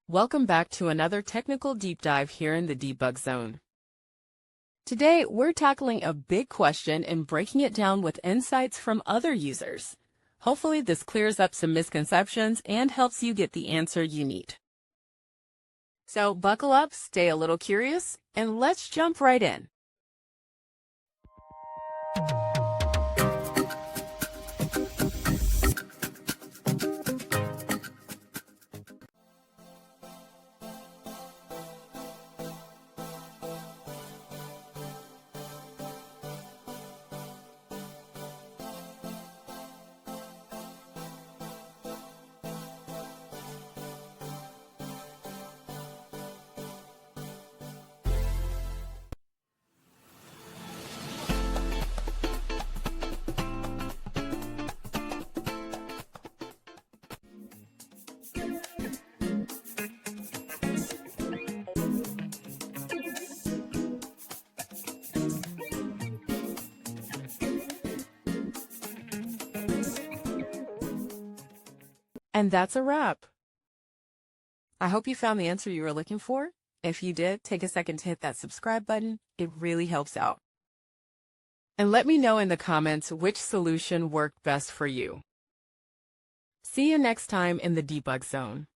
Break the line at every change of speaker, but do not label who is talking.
Welcome back to another technical deep dive here in the debug zone. Today, we're tackling a big question and breaking it down with insights from other users. Hopefully, this clears up some misconceptions and helps you get the answer you need. So buckle up, stay a little curious, and let's jump right in. And that's a wrap. I hope you found the answer you were looking for. If you did, take a second to hit that subscribe button. It really helps out. And let me know in the comments which solution worked best for you. See you next time in the debug zone.